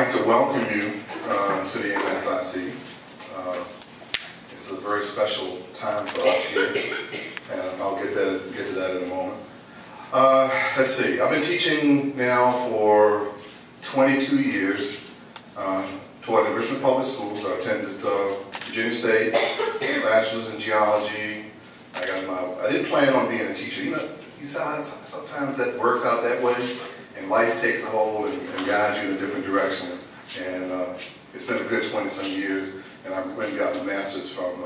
like to welcome you to the MSIC. It's a very special time for us here, and I'll get to that in a moment. Let's see, I've been teaching now for 22 years. Taught in Richmond Public Schools. I attended Virginia State, bachelor's in geology. I didn't plan on being a teacher. You know, sometimes that works out that way, and life takes a hold and guides you in a different direction. And it's been a good 20-some years, and I went and got my master's from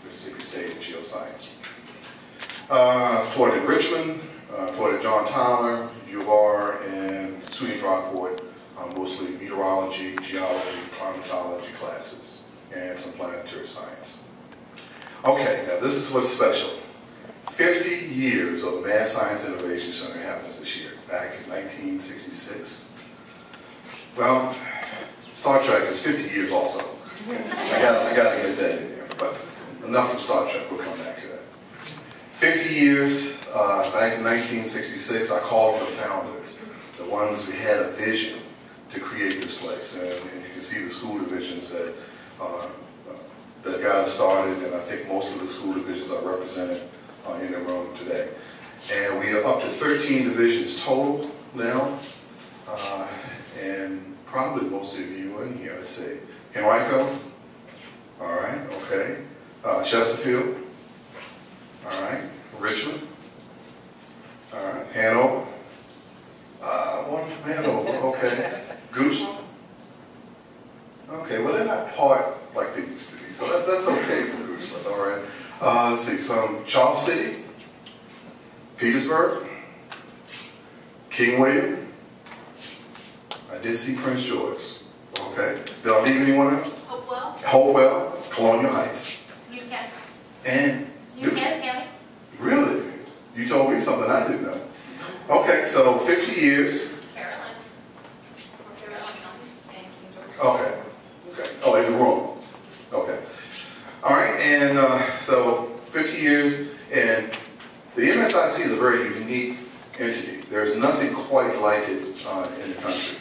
Mississippi State in Geoscience. I've taught in Richmond, taught at John Tyler, U of R, and SUNY Rockport, mostly meteorology, geology, climatology classes, and some planetary science. Okay, now this is what's special. 50 years of the MathScience Innovation Center happens this year, back in 1966. Well, Star Trek is 50 years also. I gotta get that in there, but enough from Star Trek, we'll come back to that. 50 years, back in 1966, I called the founders, the ones who had a vision to create this place. And you can see the school divisions that got us started, and I think most of the school divisions are represented in the room today. And we are up to 13 divisions total now, and probably most of you are in here. Let's see, Henrico, all right, okay, Chesterfield, all right, Richmond, all right, Hanover, one from Hanover, okay, Goochland, okay, well they're not part like they used to be, so that's okay for Goochland, all right. Let's see, some Charles City, Petersburg, King William. I did see Prince George. Okay. Did I leave anyone else? Hopewell. Hopewell, Colonial Heights. Newcastle. And Newcastle County. Really? You told me something I didn't know. Okay, so 50 years. Carroll Ellis. Okay. Okay. Oh, in the room. Okay. All right, and so 50 years, and the MSIC is a very unique entity. There's nothing quite like it in the country.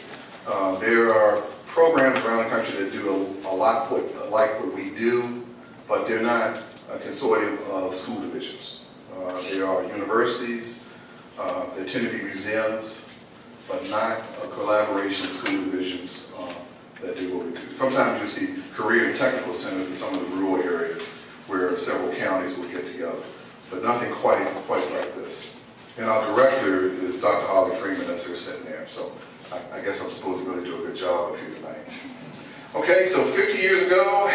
There are programs around the country that do a lot like what we do, but they're not a consortium of school divisions. There are universities, there tend to be museums, but not a collaboration of school divisions that do what we do. Sometimes you see career and technical centers in some of the rural areas where several counties will get together, but nothing quite like this. And our director is Dr. Holly Freeman, that's her sitting there, so I guess I'm supposed to really do a good job of here tonight. Okay, so 50 years ago,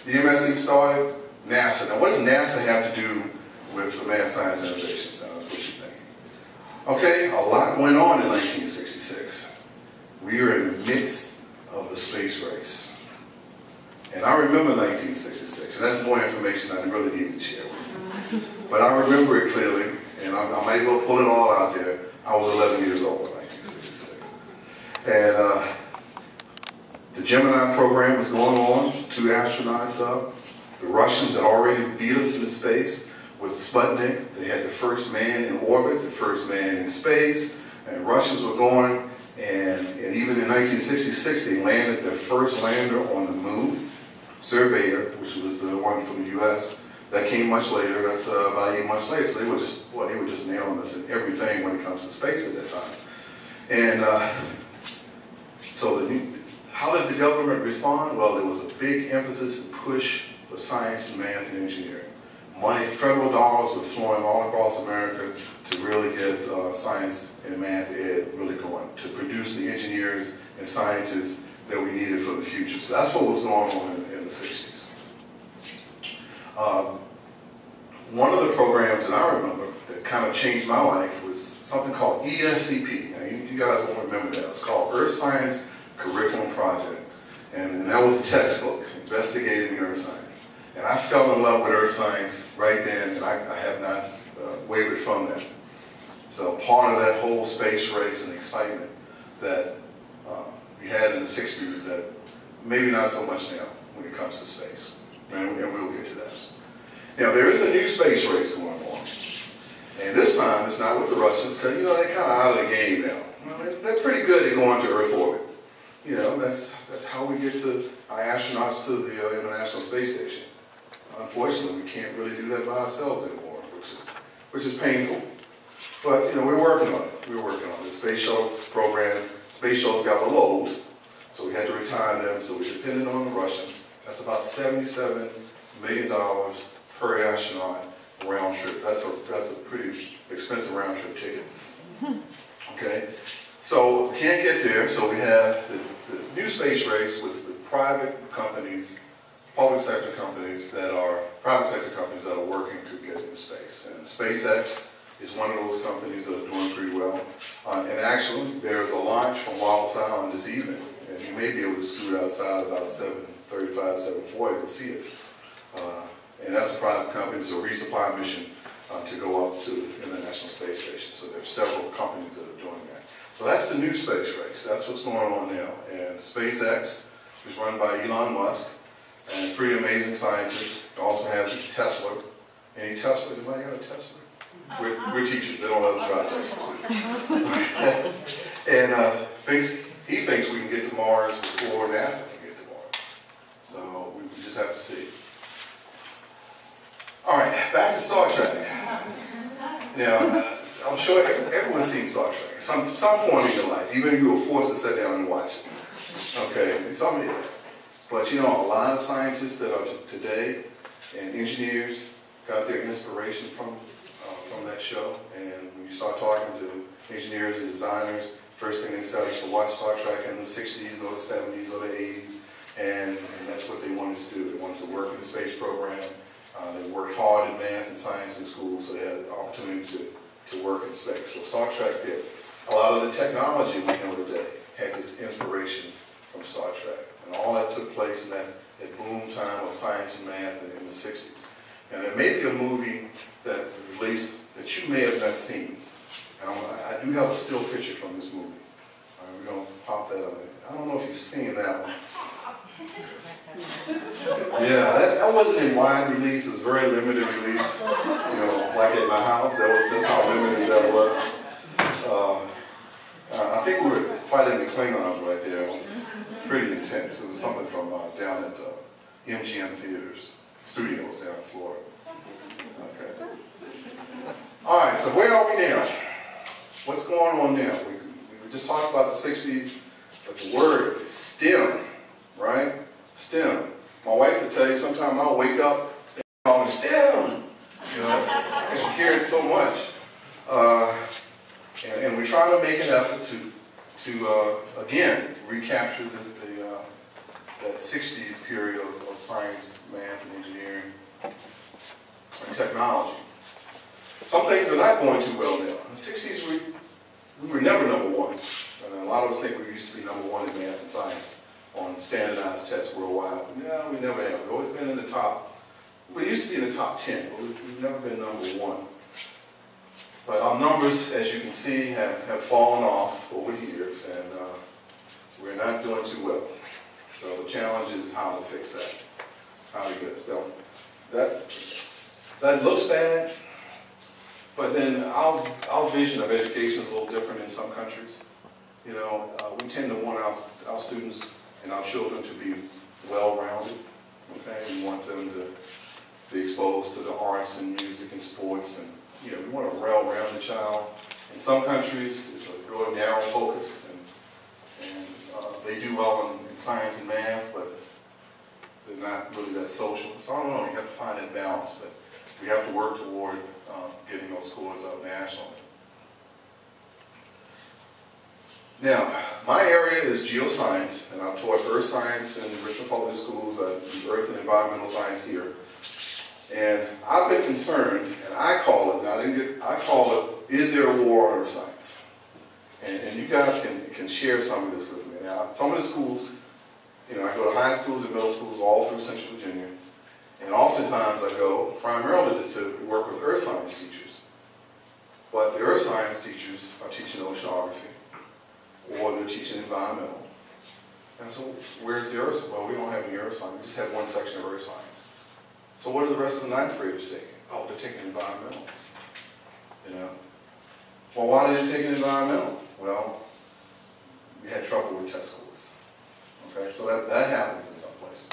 the MSC started, NASA. Now what does NASA have to do with the MathScience Innovation Center? What you think? Okay, a lot went on in 1966. We were in the midst of the space race. And I remember 1966, and that's more information I really need to share with you. But I remember it clearly, and I might as well pull it all out there. I was 11 years old in 1966. And the Gemini Program was going on, 2 astronauts up. The Russians had already beat us into space with Sputnik. They had the first man in orbit, the first man in space, and Russians were going. And even in 1966, they landed their first lander on the moon, Surveyor, which was the one from the U.S. That came much later. That's about 8 months later. So they were just nailing us in everything when it comes to space at that time. And so how did the government respond? Well, there was a big emphasis and push for science and math and engineering. Money, federal dollars were flowing all across America to really get science and math ed really going, to produce the engineers and scientists that we needed for the future. So that's what was going on in the 60s. One of the programs that I remember that kind of changed my life was something called ESCP. Now, you guys won't remember that. It's called Earth Science Curriculum Project. And that was the textbook, Investigating Earth Science. And I fell in love with earth science right then, and I have not wavered from that. So part of that whole space race and excitement that we had in the 60s that maybe not so much now when it comes to space. And we'll get to that. Now there is a new space race going on. And this time it's not with the Russians, because you know they're kind of out of the game now. Well, they're pretty good at going to Earth orbit. You know, that's how we get to our astronauts to the International Space Station. Unfortunately, we can't really do that by ourselves anymore, which is painful. But, you know, we're working on it. We're working on it. The space shuttle program, space shuttles got a little old, so we had to retire them, so we depended on the Russians. That's about $77 million per astronaut round trip. That's a pretty expensive round trip ticket. Okay, so we can't get there, so we have the new space race with private companies, public sector companies that are, private sector companies that are working to get into space. And SpaceX is one of those companies that are doing pretty well. And actually, there's a launch from Wallops Island this evening, and you may be able to scoot outside about 7:35, 7:40 and see it. And that's a private company. It's a resupply mission to go up to the International Space Station. So there's several companies that are doing that. So that's the new space race. That's what's going on now. And SpaceX is run by Elon Musk, and a pretty amazing scientist. It also has Tesla. Any Tesla? Anybody got a Tesla? We're teachers. They don't let us drive Teslas. And he thinks we can get to Mars before NASA can get to Mars. So we just have to see. All right, back to Star Trek. Now, I'm sure everyone's seen Star Trek at some point in your life, even if you were forced to sit down and watch it. Okay, some of you. But you know, a lot of scientists that are today and engineers got their inspiration from that show. And when you start talking to engineers and designers, first thing they said is to watch Star Trek in the 60s or the 70s or the 80s, and that's what they wanted to do. They wanted to work in the space program. They worked hard in math and science in school, so they had an opportunity to work in space. So Star Trek did. A lot of the technology we know today had this inspiration from Star Trek. And all that took place in that boom time of science and math in the 60s. And there may be a movie that released that you may have not seen. And I do have a still picture from this movie. We're going to pop that on it. I don't know if you've seen that one. Yeah, that wasn't in wide release. It was very limited release. You know, like at my house, that's how limited that was. I think we were fighting the Klingons right there. It was pretty intense. It was something from down at MGM Theaters Studios down in Florida. Okay. All right, so where are we now? What's going on now? We just talked about the 60s, but the word is STEM, right? STEM. My wife would tell you sometimes I'll wake up and call it STEM. You know, because you hear it so much. And we're trying to make an effort to again, recapture that 60s period of science, math, and engineering, and technology. Some things are not going too well now. In the 60s, we were never number one. And a lot of us think we used to be number one in math and science on standardized tests worldwide. No, we never have. We've always been in the top. We used to be in the top 10, but we've never been number one. But our numbers, as you can see, have fallen off over the years, and we're not doing too well. So the challenge is how to fix that. How to get it. So that looks bad, but then our vision of education is a little different in some countries. You know, we tend to want our students and our children to be well-rounded. Okay, we want them to be exposed to the arts and music and sports, and you know, we want a well-rounded child. In some countries, it's a really narrow focus, and they do well in science and math, but they're not really that social. So I don't know, you have to find that balance, but we have to work toward getting those scores up nationally. Now, my area is geoscience, and I've taught earth science in Richmond Public Schools. I do earth and environmental science here. And I've been concerned, and I call it, is there a war on earth science? And you guys can share some of this with me. Now, some of the schools, you know, I go to high schools and middle schools all through Central Virginia, and oftentimes I go primarily to work with earth science teachers. But the earth science teachers are teaching oceanography, or they're teaching environmental. And so where's the earth? Well, we don't have any earth science. We just have one section of earth science. So what are the rest of the ninth graders taking? Oh, they're taking environmental. You know? Well, why are they taking environmental? Well, we had trouble with test scores. Okay, so that happens in some places.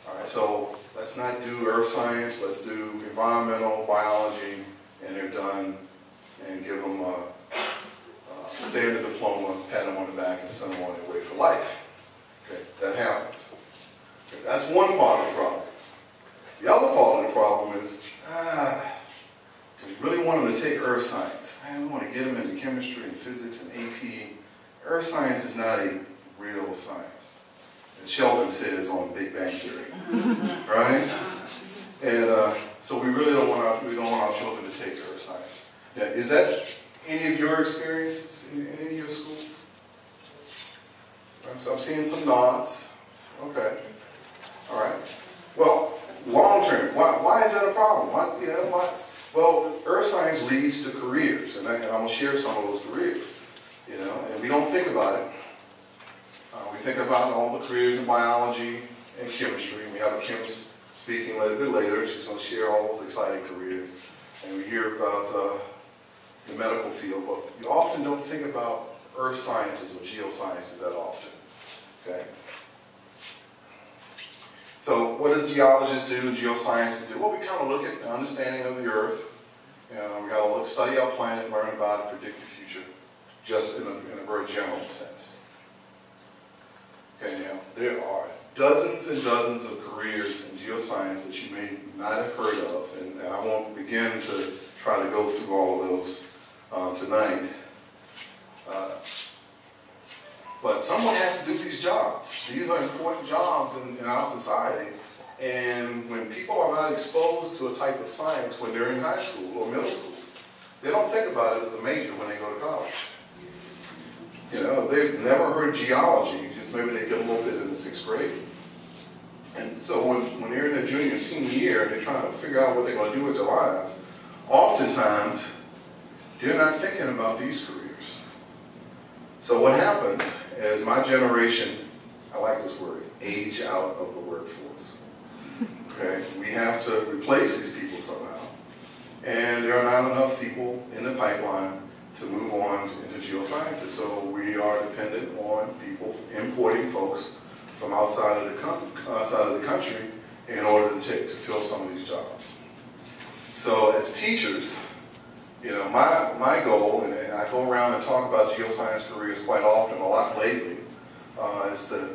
All right, so let's not do earth science, let's do environmental, biology, and they're done, and give them a standard diploma, pat them on the back, and send them on their way for life. Okay, that happens. Okay, that's one part of the problem. The other part of the problem is, we really want them to take earth science. We want to get them into chemistry and physics and AP. Earth science is not a real science, as Sheldon says on Big Bang Theory, right? And so we really don't want our children to take earth science. Now, is that any of your experiences in any of your schools? I'm seeing some nods. Okay. All right. Well, long term, why is that a problem? Well, earth science leads to careers, and I'm going to share some of those careers. And we don't think about it. We think about all the careers in biology and chemistry. We have a chemist speaking a little bit later. She's going to share all those exciting careers. And we hear about the medical field, but you often don't think about earth sciences or geosciences that often. Okay. So what does geologists do, geoscientists do? Well, we kind of look at the understanding of the earth. We got to study our planet, learn about it, predict the future, just in a very general sense. Okay, now, there are dozens and dozens of careers in geoscience that you may not have heard of, and I won't begin to try to go through all of those tonight. But someone has to do these jobs. These are important jobs in our society. And when people are not exposed to a type of science when they're in high school or middle school, they don't think about it as a major when they go to college. They've never heard geology. Just maybe they get a little bit in the 6th grade. And so when they're in their junior, senior year, and they're trying to figure out what they're going to do with their lives, oftentimes they're not thinking about these careers. So what happens is my generation, I like this word, age out of the workforce. Okay, we have to replace these people somehow. And there are not enough people in the pipeline to move on into geosciences. So we are dependent on people, importing folks from outside of the country in order to fill some of these jobs. So as teachers, my goal, and I go around and talk about geoscience careers quite often, a lot lately, is to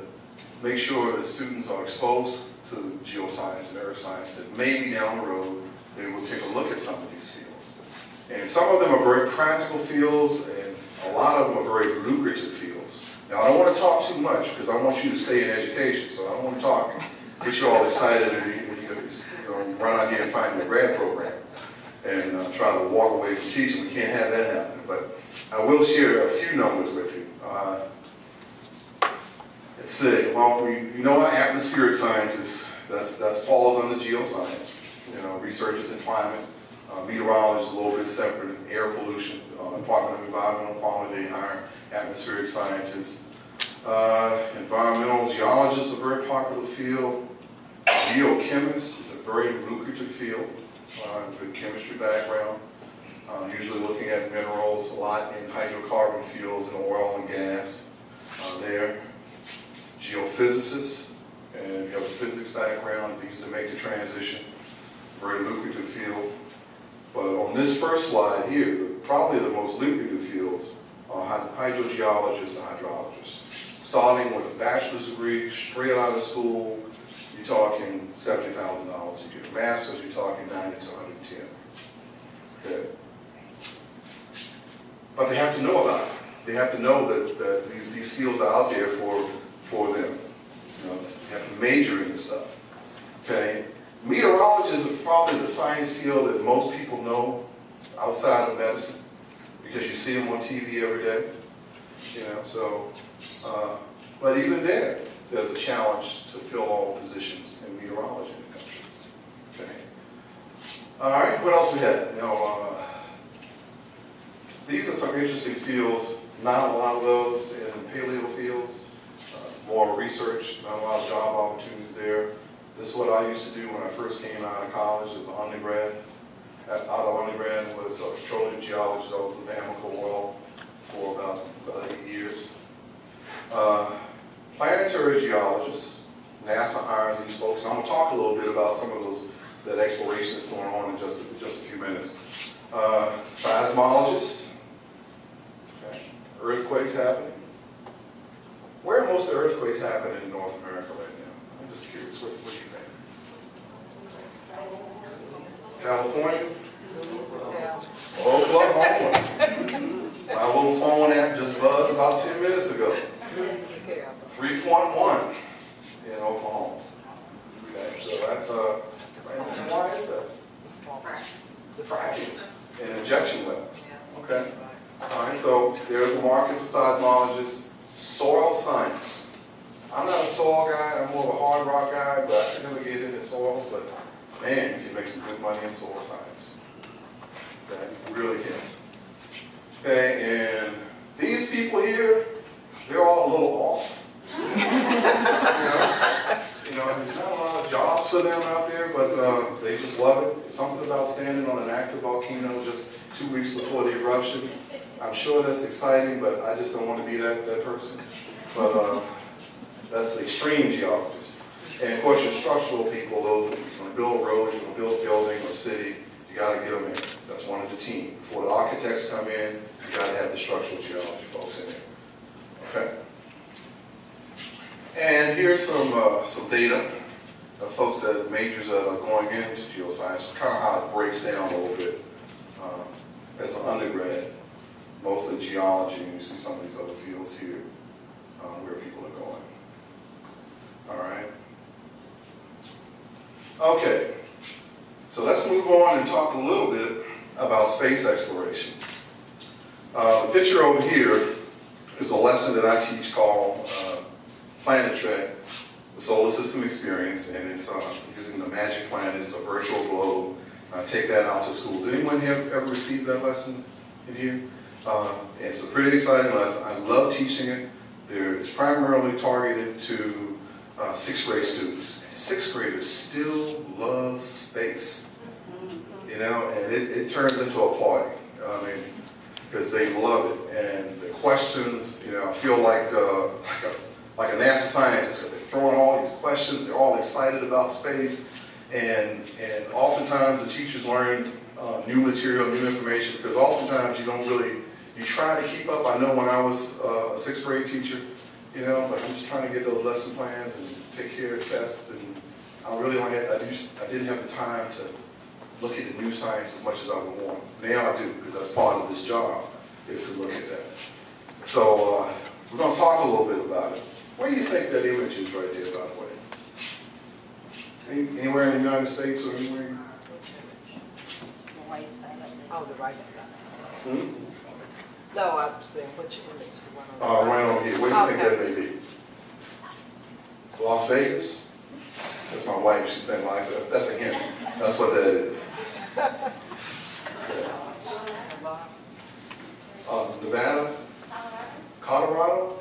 make sure that students are exposed to geoscience and earth science, and maybe down the road they will take a look at some of these fields. And some of them are very practical fields, and a lot of them are very lucrative fields. Now, I don't want to talk too much because I want you to stay in education, so I don't want to talk, get you all excited, and you run out here and find your grad program and try to walk away from teaching. We can't have that happen, but I will share a few numbers with you. Let's see. Well, we know our atmospheric sciences. That falls under geoscience. Researchers in climate, meteorology is a little bit separate. Air pollution, Department of Environmental Quality, hire atmospheric scientists. Environmental geologists is a very popular field. Geochemists is a very lucrative field. Good chemistry background. Usually looking at minerals, a lot in hydrocarbon fields and oil and gas there. Geophysicists, and if you have a physics background, it's easy to make the transition. Very lucrative field. But on this first slide here, probably the most lucrative fields are hydrogeologists and hydrologists. Starting with a bachelor's degree, straight out of school, you're talking $70,000 a year. Master's, you're talking 90 to 110. Okay. But they have to know about it. They have to know that these fields are out there for them. You have to major in this stuff. Okay. Meteorologists are probably the science field that most people know outside of medicine because you see them on TV every day. But even there's a challenge to fill all positions in meteorology in the country. Okay. All right, what else we had? These are some interesting fields. Not a lot of those in paleo fields. It's more research, not a lot of job opportunities there. This is what I used to do when I first came out of college as an undergrad. Out of undergrad was a petroleum geologist. I was with Amoco Oil for about 8 years. Planetary geologists, NASA hires these folks, and I'm going to talk a little bit about some of that exploration that's going on in just a few minutes. Seismologists, okay. Earthquakes happening. Where are most of the earthquakes happening in North America right now? I'm just curious, what do you think? California? Oklahoma. My little phone app just buzzed about 10 minutes ago. 3.1 in Oklahoma. Okay, so that's why is that? The fracking and injection wells. Okay. All right. So there's a market for seismologists. Soil science. I'm not a soil guy. I'm more of a hard rock guy, but I can never get into soil. But man, you can make some good money in soil science. Okay, you really can. Okay, and these people here, they're all a little off. You know, there's not a lot of jobs for them out there, but they just love it. It's something about standing on an active volcano just 2 weeks before the eruption. I'm sure that's exciting, but I just don't want to be that person. But that's the extreme geologists. And of course, your structural people, those who want to build roads, you want to build a building or city, you got to get them in. That's one of the team. Before the architects come in, you got to have the structural geology folks in there. Okay. And here's some data of folks that majors that are going into geoscience, kind of how it breaks down a little bit. As an undergrad, mostly geology, and you see some of these other fields here where people are going. All right. Okay. So let's move on and talk a little bit about space exploration. The picture over here is a lesson that I teach called Planet Trek, the Solar System Experience, and it's using the Magic Planet. It's a virtual globe. I take that out to schools. Anyone here ever received that lesson in here? It's a pretty exciting lesson. I love teaching it. It's primarily targeted to 6th grade students. And 6th graders still love space, you know, and it turns into a party. I mean, because they love it, and the questions, you know, I feel like a NASA scientist. They're throwing all these questions. They're all excited about space, and oftentimes the teachers learn new material, new information, because oftentimes you try to keep up. I know when I was a 6th grade teacher, you know, but I'm just trying to get those lesson plans and take care of tests, and I didn't have the time to look at the new science as much as I would want. Now I do, because that's part of this job, is to look at that. So we're going to talk a little bit about it. Where do you think that image is right there, by the way? Anywhere in the United States or anywhere? The right side of it. Oh, the right side. Hmm? No, I'm saying which image? Right over here. Where do you think that may be? Las Vegas? That's my wife. She's saying like that's a hint. That's what that is. Nevada? Colorado?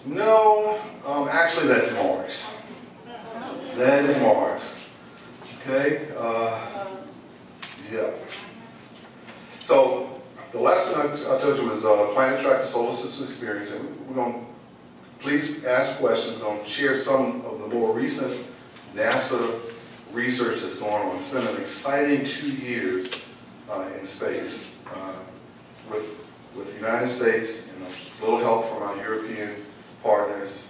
No, actually that's Mars. That is Mars. Okay, yeah. So the lesson I told you was Planet Track the Solar System Experience, and we're going to please ask questions. We're going to share some of the more recent NASA research that's going on. It's been an exciting 2 years in space with the United States and a little help from our European partners.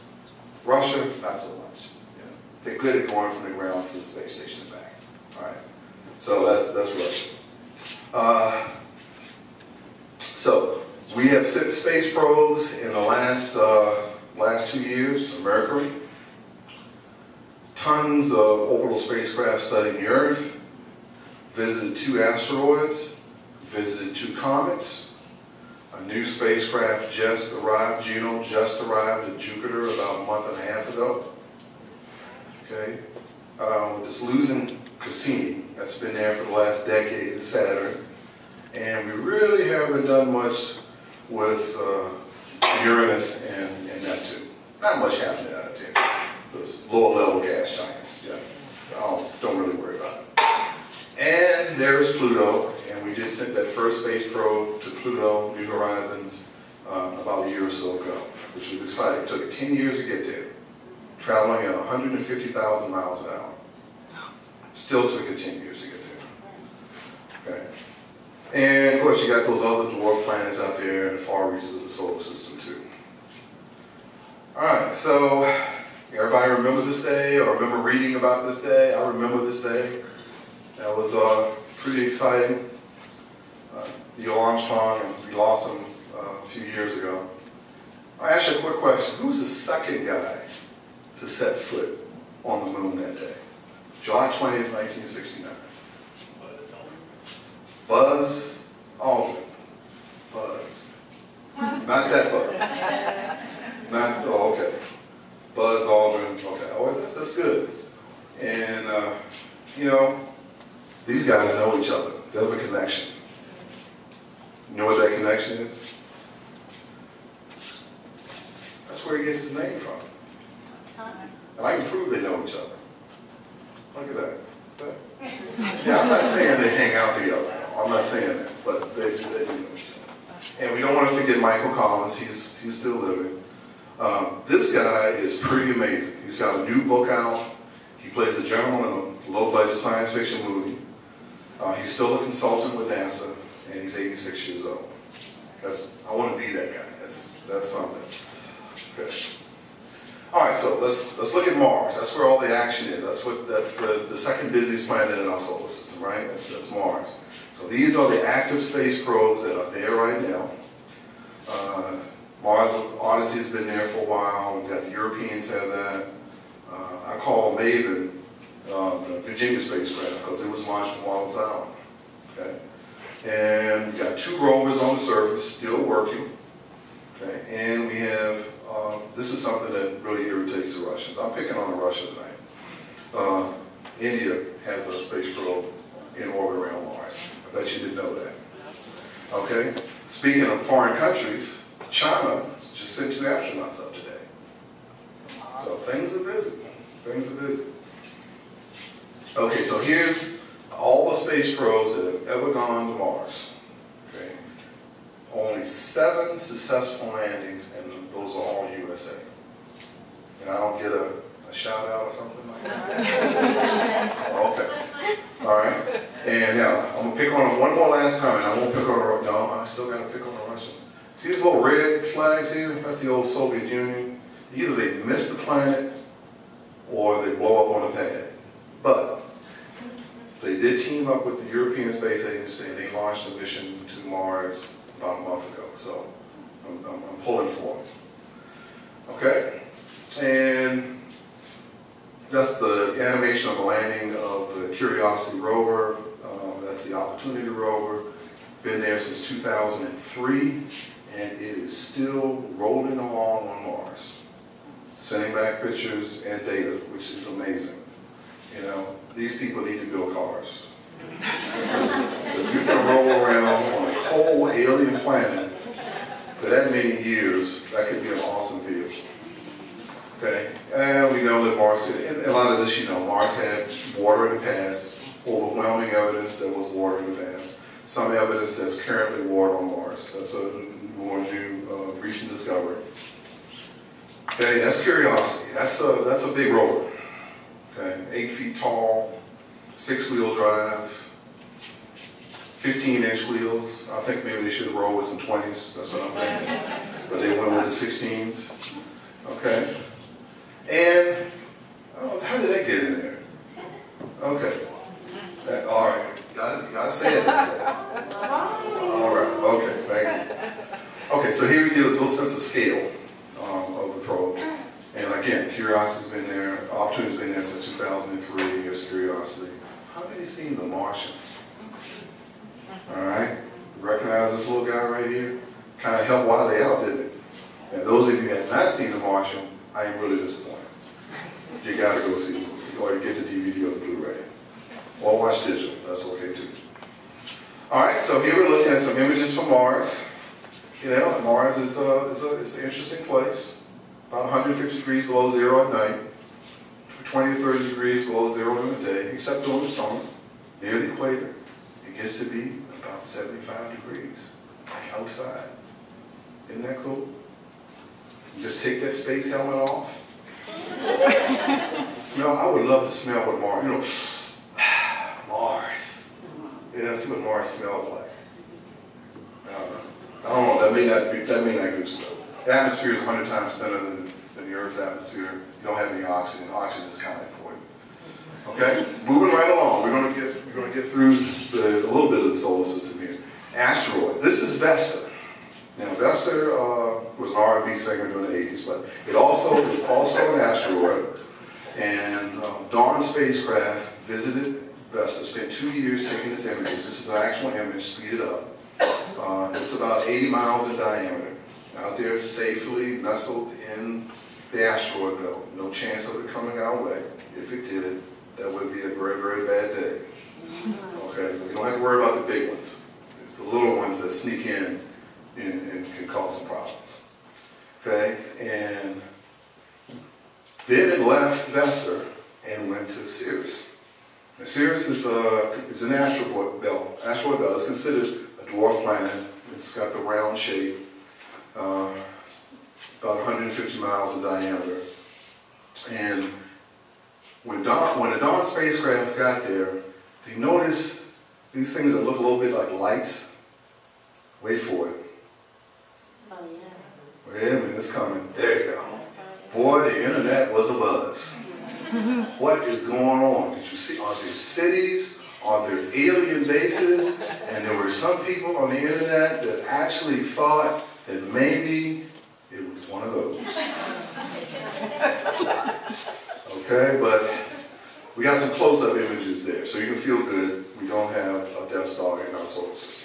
Russia, not so much. You know, they're good at going from the ground to the space station and back. All right, so that's Russia. So we have sent space probes in the last 2 years to Mercury. Tons of orbital spacecraft studying the Earth. Visited 2 asteroids. Visited 2 comets. A new spacecraft just arrived, Juno just arrived at Jupiter about a month and a half ago. Okay, just losing Cassini, that's been there for the last decade, Saturn. And we really haven't done much with Uranus and Neptune. Not much happening out of 10. Those lower level gas giants, yeah. Don't really worry about it. And there's Pluto, and we just sent that first space probe to Pluto, New Horizons, about a year or so ago. which was exciting. It took 10 years to get there, traveling at 150,000 miles an hour. Still took it 10 years to get there. Okay. And of course, you got those other dwarf planets out there in the far reaches of the solar system too. All right, so everybody remember this day or remember reading about this day? I remember this day. That was pretty exciting. Neil Armstrong, and we lost him a few years ago. I'll ask you a quick question. Who was the second guy to set foot on the moon that day? July 20th, 1969. Buzz Aldrin. Buzz. Not that Buzz. Not, oh, okay. Buzz Aldrin, okay. Oh, that's good. And, you know, these guys know each other. There's a connection. You know what that connection is? That's where he gets his name from. And I can prove they know each other. Look at that. Yeah, I'm not saying they hang out together. I'm not saying that, but they do know each other. And we don't want to forget Michael Collins. He's still living. This guy is pretty amazing. He's got a new book out. He plays a general in a low-budget science fiction movie. He's still a consultant with NASA, and he's 86 years old. I want to be that guy. That's something. Okay. All right, so let's look at Mars. That's where all the action is. That's the second busiest planet in our solar system, right? That's Mars. So these are the active space probes that are there right now. Mars Odyssey has been there for a while. We've got the Europeans have that. I call Maven the Virginia spacecraft because it was launched from Wallops Island. Okay? And we've got 2 rovers on the surface, still working. Okay? And we have, this is something that really irritates the Russians. I'm picking on Russia tonight. India has a space probe in orbit around Mars. I bet you didn't know that. Okay? Speaking of foreign countries, China just sent 2 astronauts up today. So things are busy. Things are busy. Okay, so here's all the space probes that have ever gone to Mars. Okay? Only 7 successful landings, and those are all USA. And I don't get a shout out or something like that? Okay. All right. And now, I'm going to pick on them one more last time, and I won't pick on the, no, I still got to pick on the Russians. See these little red flags here? That's the old Soviet Union. Either they miss the planet, or they blow up on the pad. But they did team up with the European Space Agency, and they launched a mission to Mars about a month ago. So I'm pulling for them. Okay? And that's the animation of the landing of the Curiosity rover. That's the Opportunity rover. Been there since 2003, and it is still rolling along on Mars. Sending back pictures and data, which is amazing. You know, these people need to build cars. If you can roll around on a cold alien planet for that many years, that could be an awesome vehicle. Okay? And we know that Mars, and a lot of this, you know, Mars had water in the past, overwhelming evidence there was water in the past. Some evidence that's currently water on Mars. That's a more new, recent discovery. Okay, that's Curiosity. That's a big rover. Okay, 8 feet tall, 6-wheel drive, 15-inch wheels. I think maybe they should have rolled with some 20s. That's what I'm thinking. But they went with the 16s. Okay, and oh, how did that get in there? Okay, all right. You gotta say it. All right. Okay. Thank you. Okay. So here we get a little sense of scale of the probe. And again, Curiosity's been there. Opportunity's been there since 2003. Here's Curiosity. How many seen The Martian? All right. Recognize this little guy right here? Kind of helped Wiley out, didn't it? And those of you who have not seen The Martian, I am really disappointed. You got to go see the movie, or you get the DVD or the Blu-ray. Or watch digital, that's okay too. All right, so here we're looking at some images from Mars. You know, Mars is an interesting place. About 150 degrees below zero at night, 20 to 30 degrees below zero in the day, except during the summer, near the equator. It gets to be about 75 degrees outside. Isn't that cool? You just take that space helmet off. Smell, I would love to smell what Mars, you know, Mars. Yeah, see what Mars smells like. I don't know, that may not be good to know. The atmosphere is 100 times thinner than the Earth's atmosphere. You don't have any oxygen. Oxygen is kind of important. Okay, moving right along. We're going to get through a little bit of the solar system here. Asteroid. This is Vesta. Now, Vesta was an R&B singer during the 80s, but it's also an asteroid. And Dawn spacecraft visited Vesta, spent 2 years taking its images. This is an actual image, speeded up. It's about 80 miles in diameter. Out there safely nestled in the asteroid belt. No chance of it coming our way. If it did, that would be a very, very bad day. Okay, but you don't have to worry about the big ones. It's the little ones that sneak in and can cause some problems. Okay, and then it left Vesta and went to Sirius. Now, Sirius is an asteroid belt. Asteroid belt is considered a dwarf planet. It's got the round shape. It's about 150 miles in diameter. And when the Dawn spacecraft got there, they noticed these things that look a little bit like lights. Wait for it. Oh, yeah. Wait a minute, it's coming. There you go. Boy, the internet was a buzz. What is going on? Did you see? Are there cities? Are there alien bases? And there were some people on the internet that actually thought that maybe it was one of those. Okay, but we got some close-up images there, so you can feel good. We don't have a Death Star in our solar system.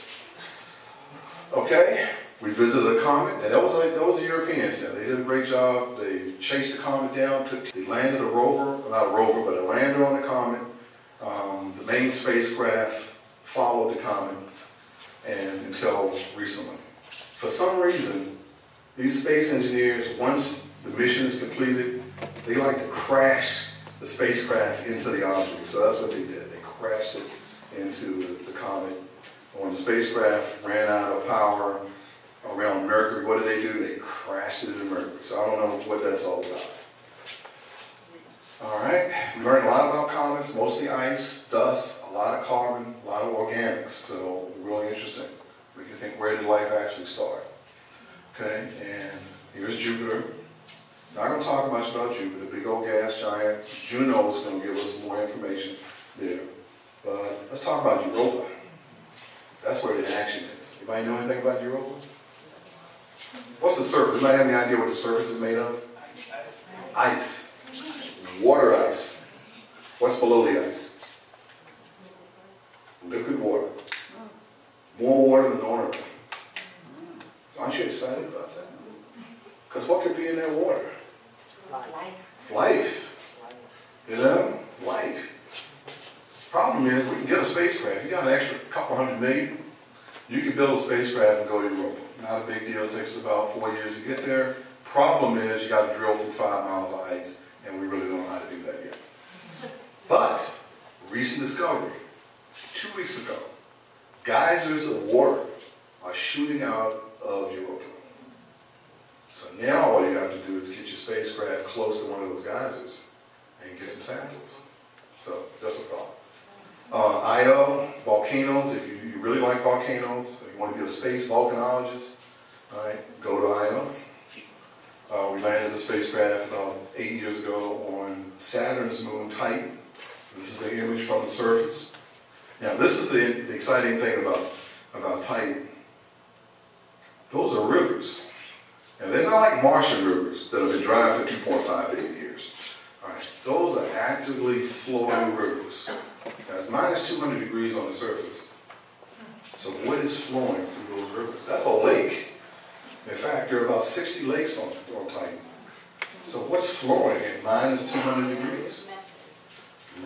Okay, we visited a comet, and that was the Europeans. They did a great job. They chased the comet down. They landed a rover, not a rover, but a lander on the comet. The main spacecraft followed the comet, and until recently. For some reason, these space engineers, once the mission is completed, they like to crash the spacecraft into the object. So that's what they did. They crashed it into the comet. When the spacecraft ran out of power around Mercury, what did they do? They crashed it into Mercury. So I don't know what that's all about. All right, we learned a lot about comets, mostly ice, dust, a lot of carbon, a lot of organics. So really interesting. We can think, where did life actually start? Okay, and here's Jupiter. Not going to talk much about Jupiter, big old gas giant. Juno is going to give us some more information there. But let's talk about Europa. That's where the action is. Anybody know anything about Europa? What's the surface? Anybody have any idea what the surface is made of? Ice. Water ice. What's below the ice? Liquid water. More water than on Earth. So aren't you excited about that? Because what could be in that water? Life. It's life. You know? Life. Problem is, we can get a spacecraft. You got an extra couple $100 million, you can build a spacecraft and go to Europa. Not a big deal. It takes about 4 years to get there. Problem is, you got to drill through 5 miles of ice, and we really don't know how to do that yet. But, recent discovery, 2 weeks ago, geysers of water are shooting out of Europa. So now all you have to do is get your spacecraft close to one of those geysers and get some samples. So, just a thought. Io, volcanoes, if you really like volcanoes, if you want to be a space volcanologist, all right, go to Io. We landed a spacecraft about 8 years ago on Saturn's moon Titan. This is the image from the surface. Now this is the exciting thing about Titan. Those are rivers. And they're not like Martian rivers that have been dry for 2.5 billion years. All right, those are actively flowing rivers. Now it's minus 200 degrees on the surface. So what is flowing through those rivers? That's a lake. In fact, there are about 60 lakes on Titan. So what's flowing at minus 200 degrees?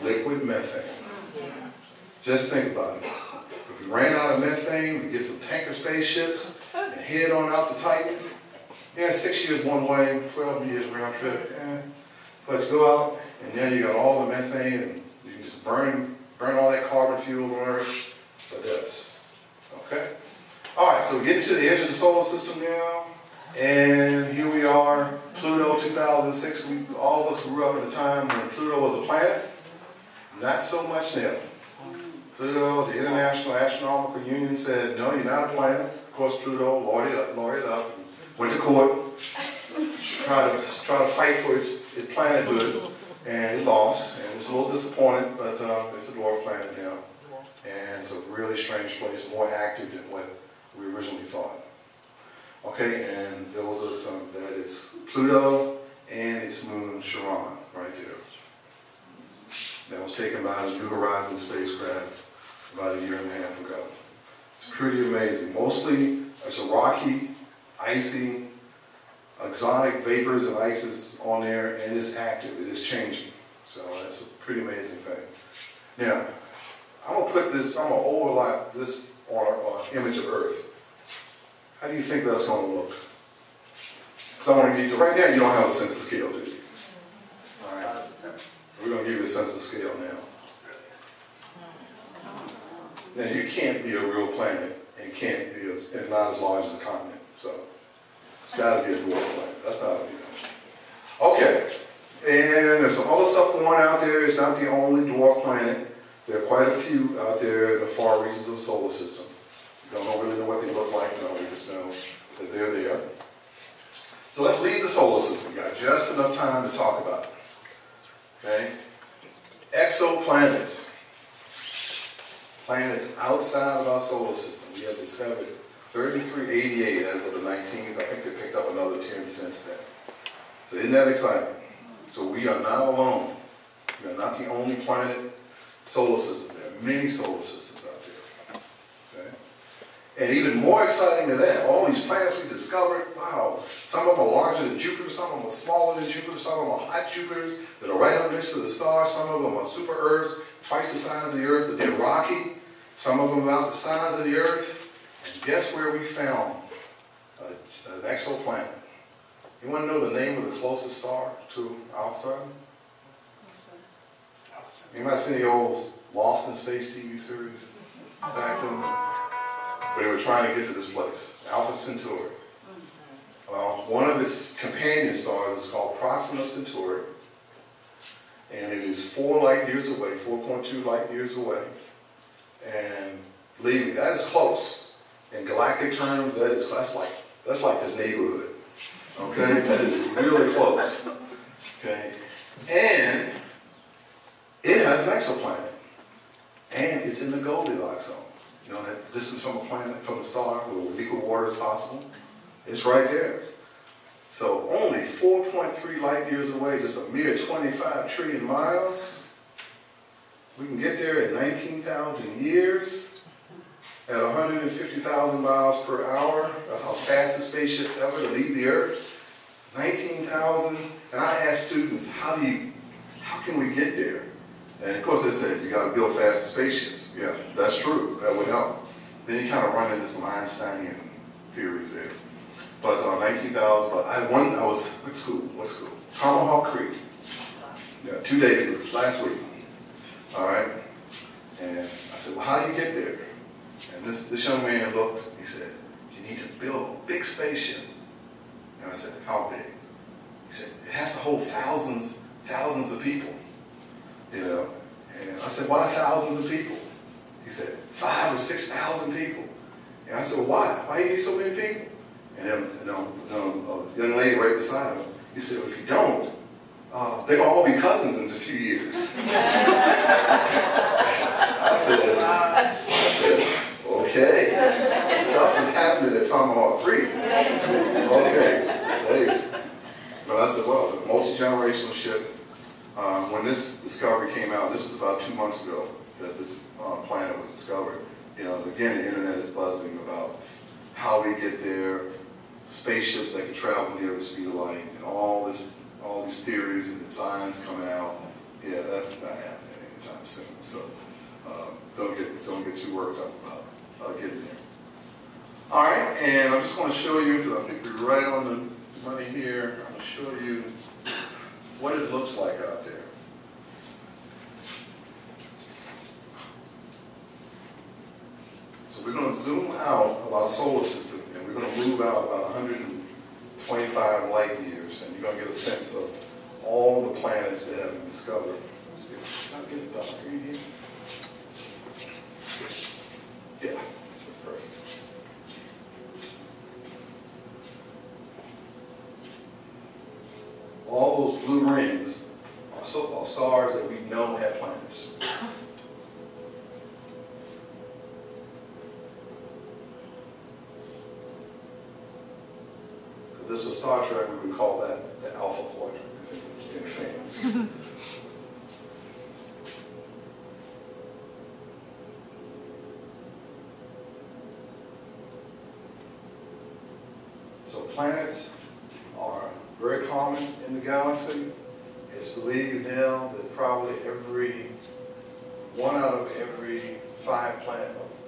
Liquid methane. Just think about it. If we ran out of methane, we get some tanker spaceships and head on out to Titan. Yeah, 6 years one way, 12 years round trip. Yeah. But you go out, and now you got all the methane, and you can just burn all that carbon fuel on Earth for this. Okay? All right, so we're getting to the edge of the solar system now. And here we are, Pluto 2006. All of us grew up at a time when Pluto was a planet. Not so much now. Pluto, the International Astronomical Union said, no, you're not a planet. Of course, Pluto lawyered up, went to court, tried to fight for its planethood, and it lost. And it's a little disappointing, but it's a dwarf planet now. And it's a really strange place, more active than what we originally thought. Okay, and there was that is Pluto and its moon Charon right there. That was taken by the New Horizons spacecraft about 1.5 years ago. It's pretty amazing. Mostly it's a rocky, icy, exotic vapors and ices on there, and it's active, it is changing. So that's a pretty amazing thing. Now, I'm gonna overlap this on an image of Earth. How do you think that's going to look? Because I want to give you, right now you don't have a sense of scale, do you? All right. We're going to give you a sense of scale now. Now you can't be a real planet and can't be and not as large as a continent. So it's got to be a dwarf planet. That's not what Okay. And there's some other stuff going out there. It's not the only dwarf planet. There are quite a few out there in the far reaches of the solar system. We don't really know what they look like. No, we just know that they're there. So let's leave the solar system. We've got just enough time to talk about it. Okay? Exoplanets. Planets outside of our solar system. We have discovered 3388 as of the 19th. I think they picked up another 10 since then. So isn't that exciting? So we are not alone. We are not the only planet solar system. There are many solar systems out there. Okay? And even more exciting than that, all these planets we discovered, wow, some of them are larger than Jupiter, some of them are smaller than Jupiter, some of them are hot Jupiters that are right up next to the stars, some of them are super Earths, twice the size of the Earth, but they're rocky, some of them about the size of the Earth. And guess where we found an exoplanet? You want to know the name of the closest star to our sun? You might see the old Lost in Space TV series back then. But they were trying to get to this place, Alpha Centauri. Well, one of its companion stars is called Proxima Centauri. And it is 4 light years away, 4.2 light years away. And believe me, that is close. In galactic terms, that's like the neighborhood. Okay? That is really close. Okay? And it has an exoplanet. And it's in the Goldilocks zone. You know, that distance from a planet, from a star, where liquid water is possible. It's right there. So only 4.3 light years away, just a mere 25 trillion miles. We can get there in 19,000 years at 150,000 miles per hour. That's how fast the spaceship ever to leave the Earth. 19,000. And I ask students, how can we get there? And of course they say, you got to build faster spaceships. Yeah, that's true. That would help. Then you kind of run into some Einsteinian theories there. But 19,000, but I was, what school? Tomahawk Creek. Yeah, 2 days, last week. All right? And I said, well, how do you get there? And this young man looked, he said, you need to build a big spaceship. And I said, how big? He said, it has to hold thousands of people. You know? And I said, why thousands of people? He said, 5,000 or 6,000 people. And I said, well, why? Why do you need so many people? And then a young lady right beside him, he said, well, if you don't, they're going to all be cousins in a few years. I said, okay, stuff is happening at Tomahawk Creek. Okay, but I said, well, the multi-generational ship, when this discovery came out, this was about 2 months ago that this planet was discovered. You know, again, the internet is buzzing about how we get there, spaceships that can travel near the speed of light, and all these theories and designs coming out. Yeah, that's not happening anytime soon. So don't get too worked up about getting there. All right, and I'm just going to show you. I think we're right on the money here. I'm going to show you what it looks like out there. So we're going to zoom out of our solar system, and we're going to move out about 25 light years, and you're going to get a sense of all the planets that have been discovered. Let's see, can I get it dark in here? Yeah, that's perfect. All those blue rings are stars that we know have planets. If this was Star Trek, we would call that the Alpha Quadrant, if any fans. So planets are very common in the galaxy. It's believed now that probably one out of every 5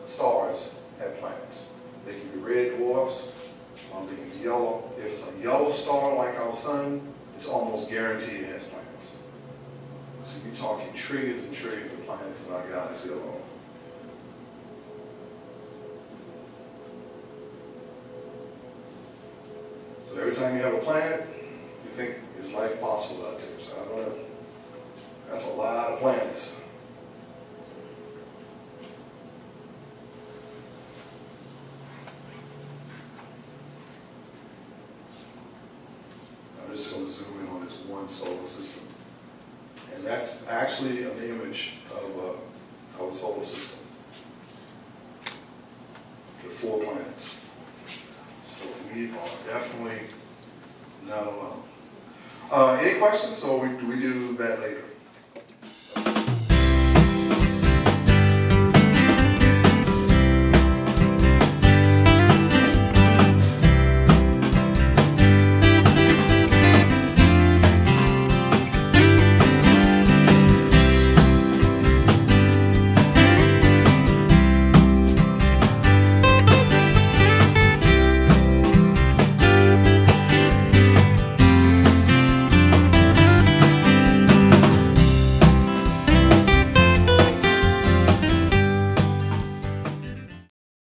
stars have planets. They can be red dwarfs, they can be yellow. If it's a yellow star like our sun, it's almost guaranteed it has planets. So you're talking trillions and trillions of planets in our galaxy alone. So every time you have a planet, you think, is life possible out there? So I don't know. That's a lot of planets. I'm just going to zoom in on this one solar system. And that's actually an image of our solar system. The 4 planets. So we are definitely not alone. Any questions, or do we do that later?